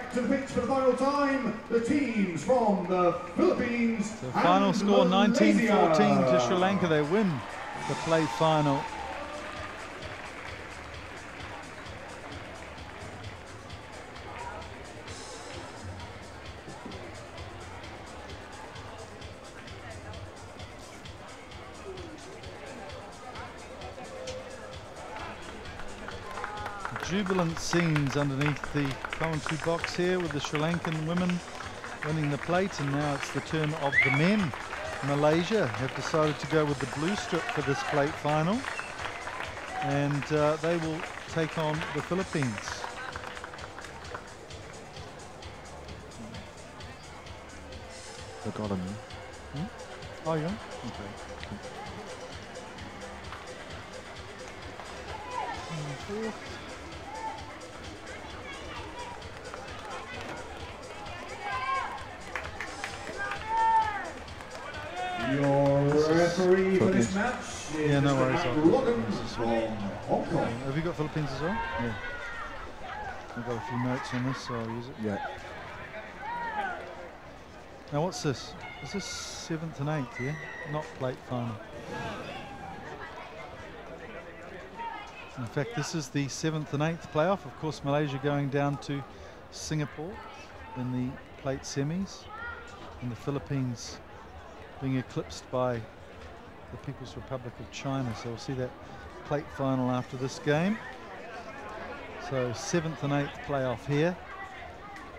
back to the pitch for the final time, the teams from the Philippines. The final score 19-14 to Sri Lanka. They win the plate final. Jubilant scenes underneath the commentary box here with the Sri Lankan women winning the plate, and now it's the turn of the men. Malaysia have decided to go with the blue strip for this plate final, and they will take on the Philippines. I got him. Oh, yeah? Okay. Your referee for this match is no worries. from Hong Kong. Have you got Philippines as well? Yeah. I've got a few notes on this, so I'll use it. Yeah. Now what's this? Is this 7th and 8th, yeah? Not plate final. In fact, this is the 7th and 8th playoff. Of course, Malaysia going down to Singapore in the plate semis, and the Philippines being eclipsed by the People's Republic of China. So we'll see that plate final after this game. So 7th and 8th playoff here.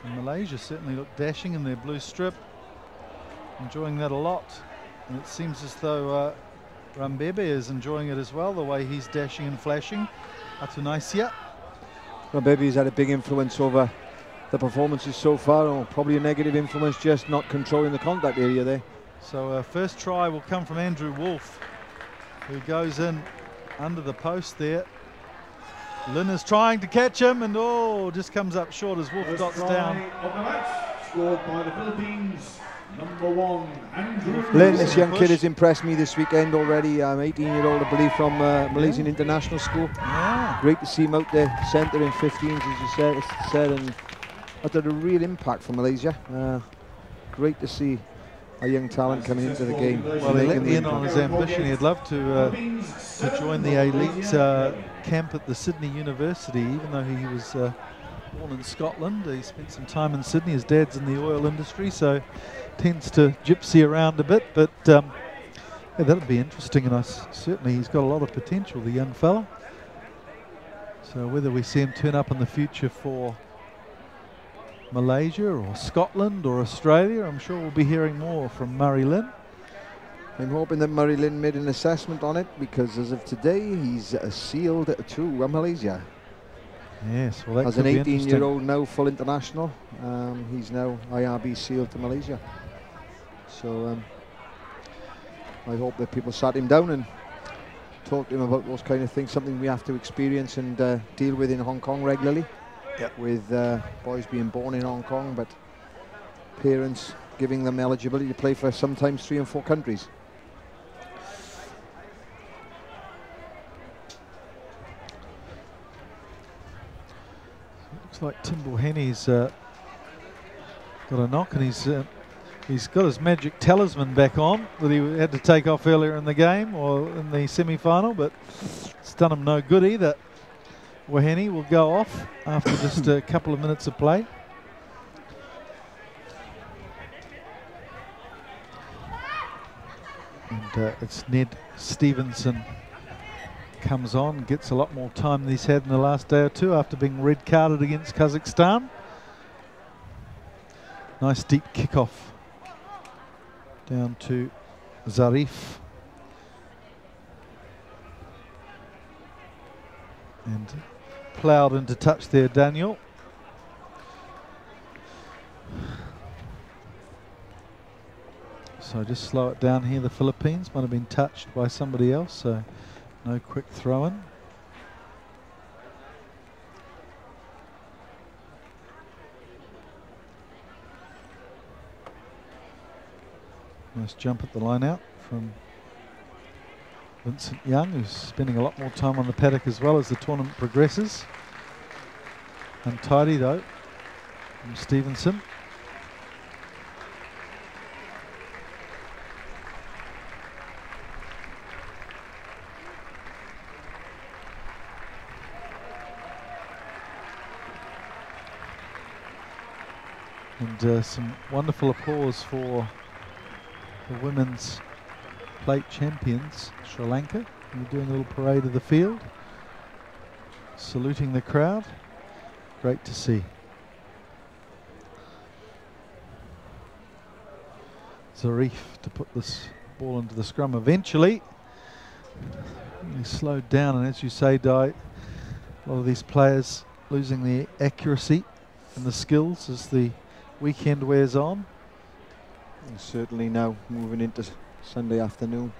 And Malaysia certainly look dashing in their blue strip. Enjoying that a lot. And it seems as though Rambebe is enjoying it as well, the way he's dashing and flashing. Atunaisia. Rambebe's had a big influence over the performances so far, or probably a negative influence, just not controlling the contact area there. So first try will come from Andrew Wolf, who goes in under the post there. Lynn is trying to catch him, and just comes up short as Wolf dots down. Of the match, scored by the Philippines, #1, Andrew. Lynn, this young kid has impressed me this weekend already. 18-year-old, I believe, from Malaysian International School. Yeah. Great to see him out there, centre in 15s, as you said, and that had a real impact for Malaysia. Great to see a young talent coming into the game. Well, he let me in on his ambition. He'd love to join the elite camp at the Sydney University, even though he was born in Scotland. He spent some time in Sydney. His dad's in the oil industry, so tends to gypsy around a bit. But yeah, that'll be interesting, and certainly he's got a lot of potential, the young fella. So whether we see him turn up in the future for Malaysia or Scotland or Australia, I'm sure we'll be hearing more from Murray Lynn. I'm hoping that Murray Lynn made an assessment on it, because as of today he's sealed to Malaysia. Yes, well, that as could an be 18-year-old now, full international, he's now IRB sealed to Malaysia. So I hope that people sat him down and talked to him about those kind of things, something we have to experience and deal with in Hong Kong regularly. Yep. With boys being born in Hong Kong, but parents giving them eligibility to play for sometimes 3 and 4 countries. Looks like Timble Henny's got a knock, and he's got his magic talisman back on that he had to take off earlier in the game or in the semi-final, but it's done him no good either. Waheni will go off after just a couple of minutes of play. And it's Ned Stevenson comes on, gets a lot more time than he's had in the last day or two after being red carded against Kazakhstan. Nice deep kickoff down to Zarif. And ploughed into touch there, Daniel. So just slow it down here. The Philippines might have been touched by somebody else, so no quick throw in. Nice jump at the line out from Vincent Young, who's spending a lot more time on the paddock as well as the tournament progresses. Untidy though. from Stevenson. And some wonderful applause for the women's plate champions, Sri Lanka. They're doing a little parade of the field, saluting the crowd. Great to see. Zarif to put this ball into the scrum eventually. He slowed down, and as you say, Di, a lot of these players losing the accuracy and the skills as the weekend wears on. And certainly now moving into Sunday afternoon,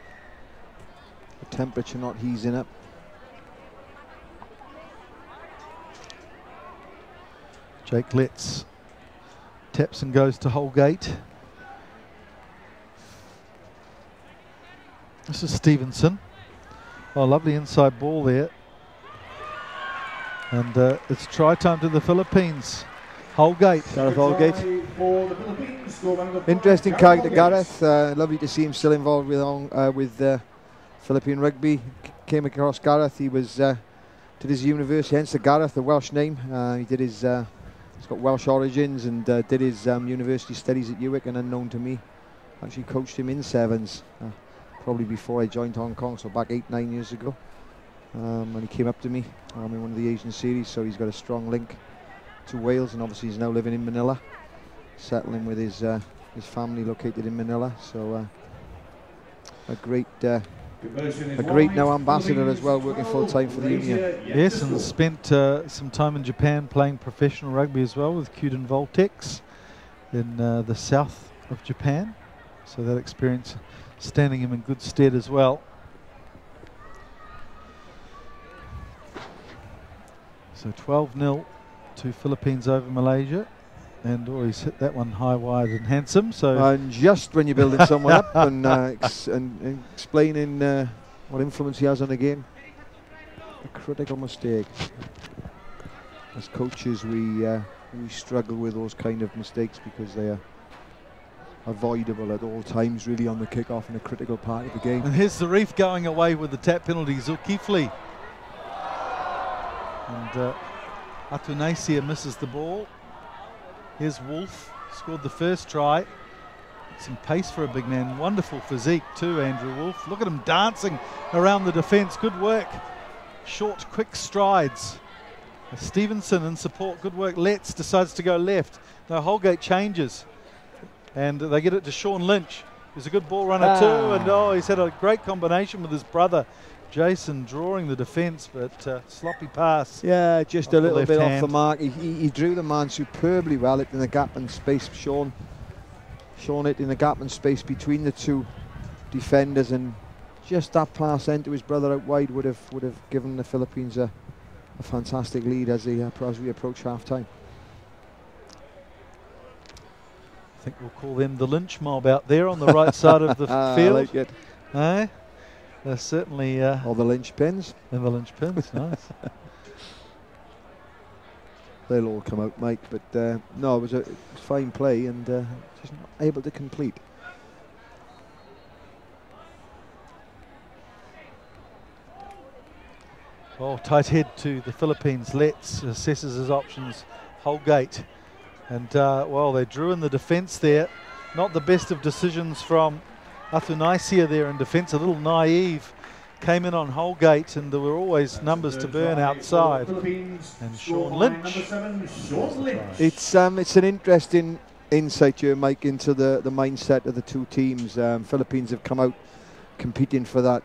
the temperature not easing up. Jake Letts taps and goes to Holgate. This is Stevenson. Oh, lovely inside ball there. And it's try time to the Philippines. Holgate. Gareth Holgate. Interesting character, Gareth. Lovely to see him still involved with Philippine rugby. Came across Gareth. He was did his university, hence the Gareth, the Welsh name. He did his. He's got Welsh origins and did his university studies at UWIC, and unknown to me, actually coached him in sevens, probably before I joined Hong Kong, so back 8-9 years ago. And he came up to me in one of the Asian series, so he's got a strong link to Wales, and obviously he's now living in Manila, settling with his family located in Manila. So a great now ambassador as well, working full time for the union. Yes, and spent some time in Japan playing professional rugby as well with Kyuden Voltex in the south of Japan. So that experience standing him in good stead as well. So 12-0 to Philippines over Malaysia, and he's hit that one high, wide and handsome. So and just when you're building someone up and, and explaining what influence he has on the game, a critical mistake. As coaches, we struggle with those kind of mistakes because they are avoidable at all times, really, on the kick-off and a critical part of the game. And here's Zarif going away with the tap penalty, Zulkifli. And Atunaisia misses the ball. Here's Wolf, scored the first try. Some pace for a big man, wonderful physique too, Andrew Wolf. Look at him dancing around the defence, good work. Short, quick strides. Stevenson in support, good work. Letts decides to go left. Now Holgate changes, and they get it to Sean Lynch, who's a good ball runner too, and he's had a great combination with his brother Jason, drawing the defence, but sloppy pass. Yeah, just a little bit hand off the mark. He drew the man superbly well, it in the gap and space. Sean it in the gap and space between the two defenders, and just that pass into his brother out wide would have given the Philippines a fantastic lead as we approach half time. I think we'll call them the Lynch mob out there on the right side of the field. I like it. They're certainly all the linchpins. And the linchpins, nice. They'll all come out, Mike. But no, it was a fine play and just not able to complete. Oh, tight head to the Philippines. Letts assesses his options. Holgate, and well, they drew in the defence there. Not the best of decisions from Atunaisia there in defence, a little naive. Came in on Holgate, and there were always numbers to burn outside. And Sean Lynch. It's an interesting insight here, Mike, into the mindset of the two teams. Philippines have come out competing for that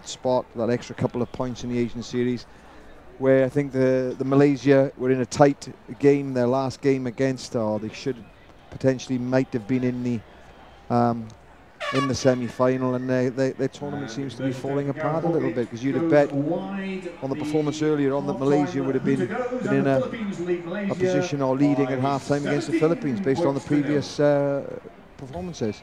spot, that extra couple of points in the Asian series, where I think the Malaysia were in a tight game, their last game against, or they should potentially might have been in the semi-final, and their tournament seems to be falling apart a little bit, because you'd have bet on the performance earlier on that Malaysia would have been in a position or leading at half-time against the Philippines based on the previous performances.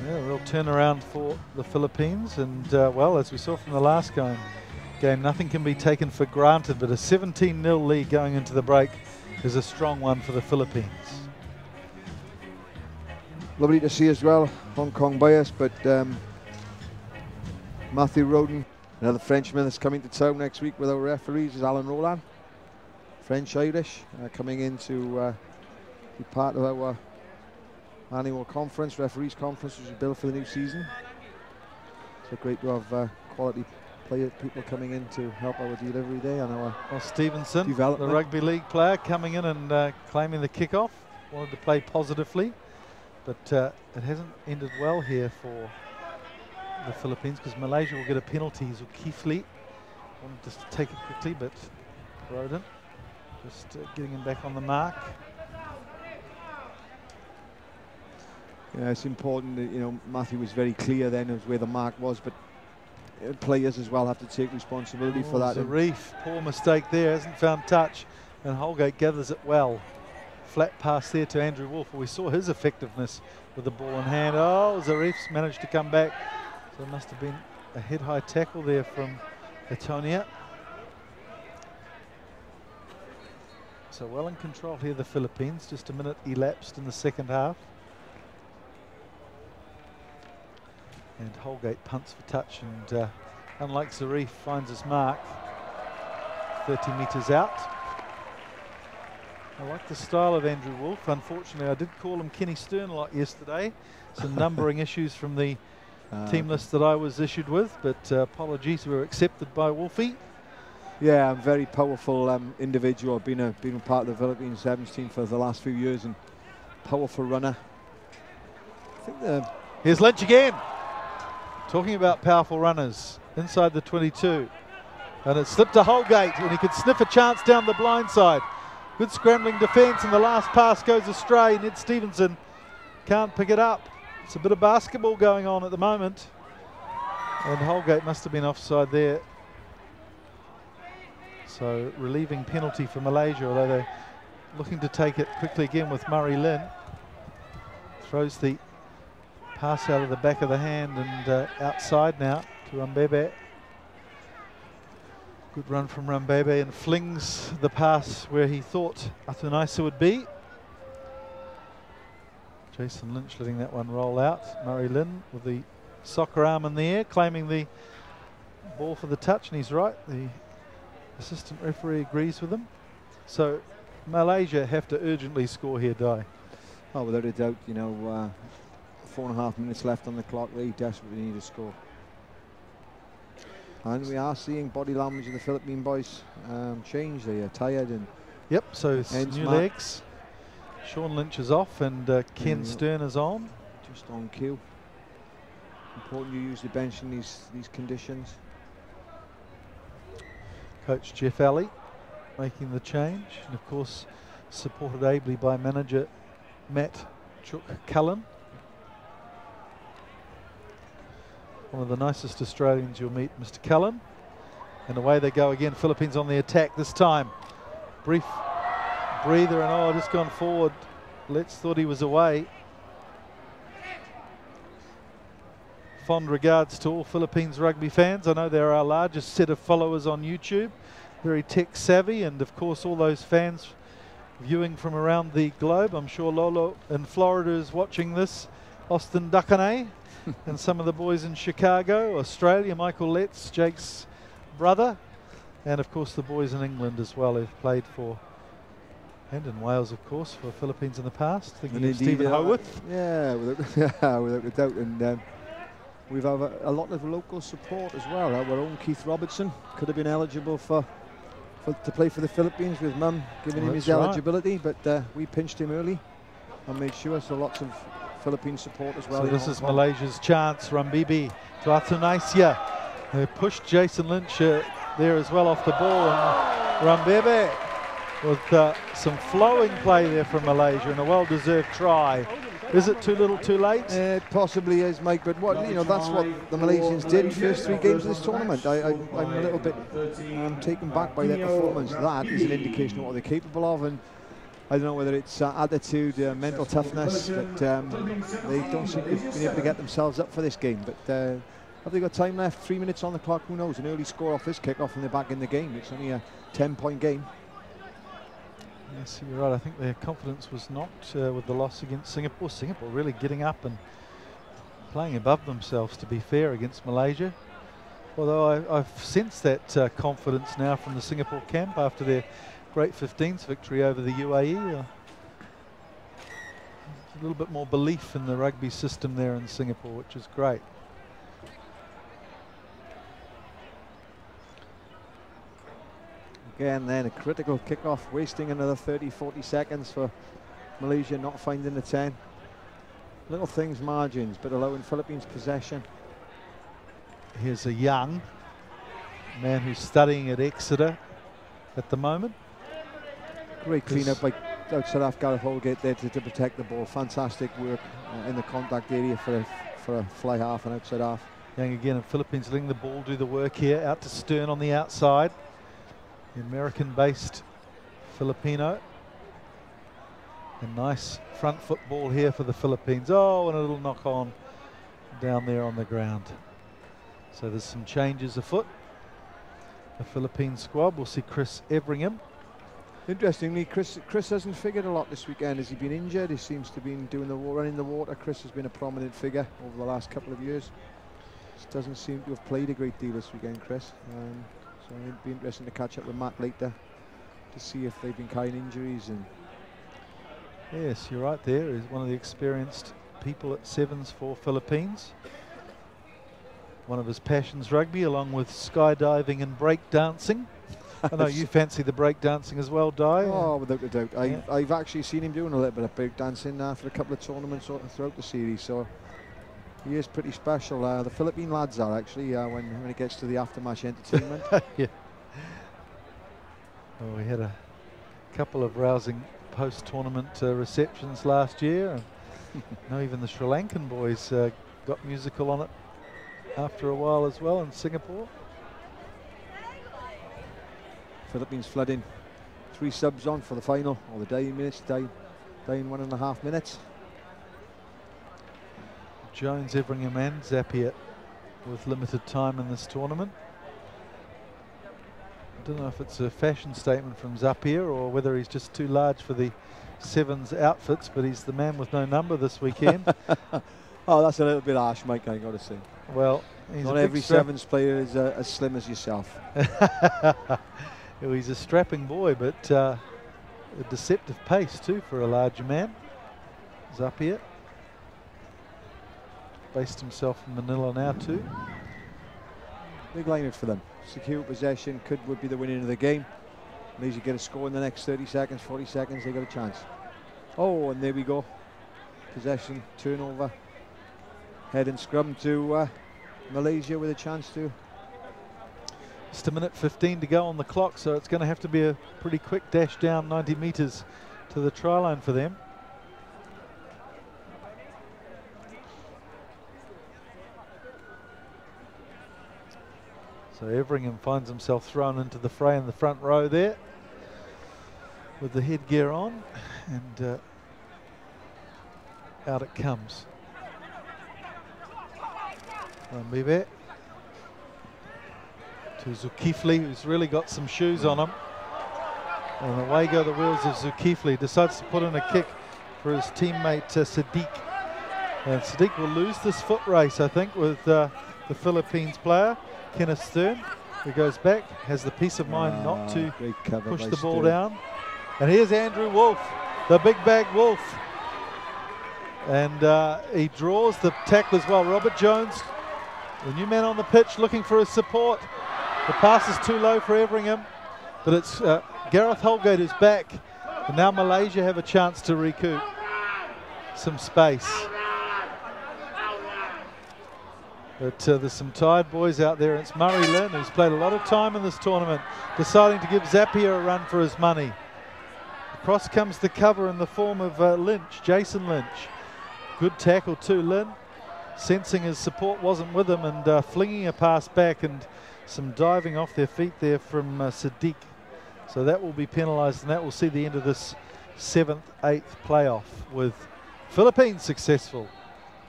Yeah, a real turnaround for the Philippines, and well, as we saw from the last game, nothing can be taken for granted, but a 17-0 lead going into the break is a strong one for the Philippines. Lovely to see as well, Hong Kong bias, but Matthew Roden, another Frenchman that's coming to town next week with our referees, is Alan Roland, French-Irish, coming in to be part of our annual conference, referees conference, which is built for the new season. So great to have quality people coming in to help our delivery day and our Stevenson, the rugby league player, coming in and claiming the kickoff, wanted to play positively, but it hasn't ended well here for the Philippines because Malaysia will get a penalty. Zulkifli wanted to take it quickly, but Roden just getting him back on the mark. Yeah, it's important that, you know, Matthew was very clear then as where the mark was, but players as well have to take responsibility for that. Zarif, poor mistake there, hasn't found touch, and Holgate gathers it well. Flat pass there to Andrew Wolf. We saw his effectiveness with the ball in hand. Oh, Zarif's managed to come back. So it must have been a head-high tackle there from Etonia. So well in control here, the Philippines. Just a minute elapsed in the second half. And Holgate punts for touch, and unlike Zarif, finds his mark 30 metres out. I like the style of Andrew Wolf. Unfortunately, I did call him Kenny Stern a lot yesterday. Some numbering issues from the team list that I was issued with, but apologies were accepted by Wolfie. Yeah, a very powerful individual. Been a part of the Philippines 17 for the last few years, and powerful runner. I think here's Lynch again. Talking about powerful runners inside the 22, and it slipped to Holgate, and he could sniff a chance down the blind side. Good scrambling defence, and the last pass goes astray. Ned Stevenson can't pick it up. It's a bit of basketball going on at the moment, and Holgate must have been offside there. So relieving penalty for Malaysia, although they're looking to take it quickly again with Murray Lynn. Throws the pass out of the back of the hand and outside now to Rambebe. Good run from Rambebe, and flings the pass where he thought Atunaisa would be. Jason Lynch letting that one roll out. Murray Lynn with the soccer arm in the air, claiming the ball for the touch, and he's right. The assistant referee agrees with him. So Malaysia have to urgently score here, Di. Oh, without a doubt, you know, 4.5 minutes left on the clock. They desperately need a score. And we are seeing body language of the Philippine boys change. They are tired and yep. So it's new legs. Sean Lynch is off, and Ken Stern is on. Just on cue. Important you use the bench in these conditions. Coach Jeff Alley making the change, and of course supported ably by manager Matt Chook Cullen. One of the nicest Australians you'll meet, Mr. Cullen. And away they go again. Philippines on the attack this time. Brief breather, and just gone forward. Let's thought he was away. Fond regards to all Philippines rugby fans. I know they're our largest set of followers on YouTube. Very tech savvy, and of course all those fans viewing from around the globe. I'm sure Lolo in Florida is watching this. Austin Dakane. And some of the boys in Chicago, Australia, Michael Letts, Jake's brother, and of course the boys in England as well who've played for, and in Wales of course, for Philippines in the past. Thinking of Stephen Howarth. Yeah, without a doubt. And we've had a lot of local support as well. Our own Keith Robertson could have been eligible to play for the Philippines, with Mum giving him his eligibility, but we pinched him early and made sure, so lots of Philippine support as well. So this is Malaysia's chance. Rambibi to Atunaisa. They pushed Jason Lynch there as well off the ball, and Rambebe with some flowing play there from Malaysia, and a well-deserved try. Is it too little too late? It possibly is, Mike, but that's what the Malaysians did first 3 games of this tournament. I'm a little bit taken back by their performance. That is an indication of what they're capable of, and I don't know whether it's attitude, mental toughness, but they don't seem to be able to get themselves up for this game. But have they got time left? 3 minutes on the clock, who knows? An early score off this kick-off and they're back in the game. It's only a 10-point game. Yes, you're right. I think their confidence was knocked with the loss against Singapore. Singapore really getting up and playing above themselves, to be fair, against Malaysia. Although I've sensed that confidence now from the Singapore camp after their great 15s victory over the UAE. A little bit more belief in the rugby system there in Singapore, which is great. Again then a critical kickoff, wasting another 30-40 seconds for Malaysia, not finding the 10. Little things, margins, but allowing Philippines possession. Here's a young man who's studying at Exeter at the moment. Great clean-up by outside half Gareth Holgate there to protect the ball. Fantastic work in the contact area for a fly half and outside half. Young again, and Philippines letting the ball do the work here. Out to Stern on the outside. The American-based Filipino. A nice front foot ball here for the Philippines. Oh, and a little knock on down there on the ground. So there's some changes afoot. The Philippine squad, we'll see Chris Everingham. Interestingly, Chris hasn't figured a lot this weekend. Has he been injured? He seems to have been doing running the water. Chris has been a prominent figure over the last couple of years. Just doesn't seem to have played a great deal this weekend, Chris. So it'd be interesting to catch up with Matt later to see if they've been carrying injuries. And yes, you're right there. He's one of the experienced people at sevens for Philippines. One of his passions, rugby, along with skydiving and break dancing. I know you fancy the break dancing as well, Di. Oh, without a doubt. Yeah. I've actually seen him doing a little bit of break dancing for a couple of tournaments throughout the series. So he is pretty special. The Philippine lads are actually when it gets to the aftermatch entertainment. Yeah. Well, we had a couple of rousing post-tournament receptions last year. And no, even the Sri Lankan boys got musical on it after a while as well in Singapore. Philippines flooding 3 subs on for the final, or the dying minutes, dying 1.5 minutes. Jones, Everingham and Zapier with limited time in this tournament. I don't know if it's a fashion statement from Zapier or whether he's just too large for the sevens outfits, but he's the man with no number this weekend. Oh, that's a little bit harsh, Mike, I got to say. Well, not every sevens player is as slim as yourself. Well, he's a strapping boy, but a deceptive pace too for a larger man. Zapier. Based himself in Manila now too. Big lineup for them. Secure possession would be the winning of the game. Malaysia get a score in the next 30 seconds, 40 seconds, they got a chance. Oh, and there we go. Possession, turnover. Head and scrum to Malaysia with a chance to. Just a minute 15 to go on the clock, so it's going to have to be a pretty quick dash down 90 metres to the try line for them. So Everingham finds himself thrown into the fray in the front row there with the headgear on, and out it comes. Rambibe to Zulkifli, who's really got some shoes on him. And away go the wheels of Zulkifli. Decides to put in a kick for his teammate Sadiq. And Sadiq will lose this foot race, I think, with the Philippines player, Kenneth Stern, who goes back, has the peace of mind not to push the ball down. And here's Andrew Wolf, the big bag Wolf. And he draws the tackle as well. Robert Jones, the new man on the pitch, looking for his support. The pass is too low for Everingham, but it's Gareth Holgate who's back. And now Malaysia have a chance to recoup some space. But there's some tired boys out there. It's Murray Lynn, who's played a lot of time in this tournament, deciding to give Zapier a run for his money. Across comes the cover in the form of Lynch, Jason Lynch. Good tackle too, Lynn. Sensing his support wasn't with him and flinging a pass back, and some diving off their feet there from Sadiq. So that will be penalised, and that will see the end of this 7th, 8th playoff with Philippines successful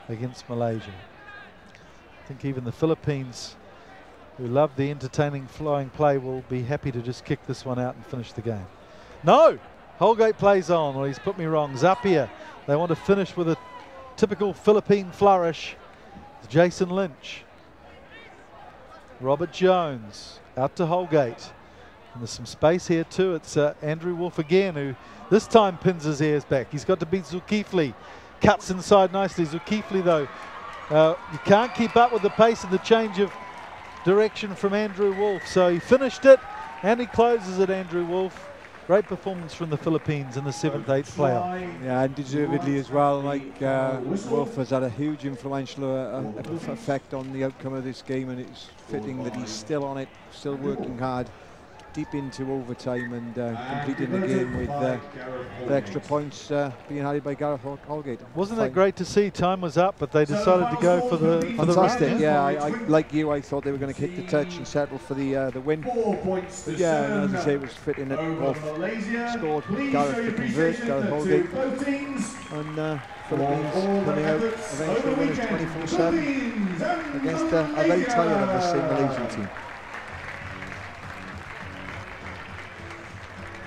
against Malaysia. I think even the Philippines, who love the entertaining flying play, will be happy to just kick this one out and finish the game. No! Holgate plays on. Well, he's put me wrong. Zapier. They want to finish with a typical Philippine flourish. Jason Lynch. Robert Jones out to Holgate. And there's some space here too. It's Andrew Wolf again, who this time pins his ears back. He's got to beat Zulkifli. Cuts inside nicely. Zulkifli though, you can't keep up with the pace and the change of direction from Andrew Wolf. So he finished it and he closes it, Andrew Wolf. Great performance from the Philippines in the 7th-8th playoff. Yeah, and deservedly as well. Like Wolf has had a huge influential effect on the outcome of this game, and it's fitting that he's still on it, still working hard, deep into overtime, and completing the game with the extra points being added by Gareth Holgate. Wasn't that great to see? Time was up, but they decided to go for the fantastic. run. Yeah, I like you. I thought they were going to kick the touch and settle for the win. But yeah, and as I say, it was fitting that Wolf scored. Gareth to convert. Gareth Holgate, and Philippines coming out eventually winners 24-7 against a very tired and the same Malaysian team.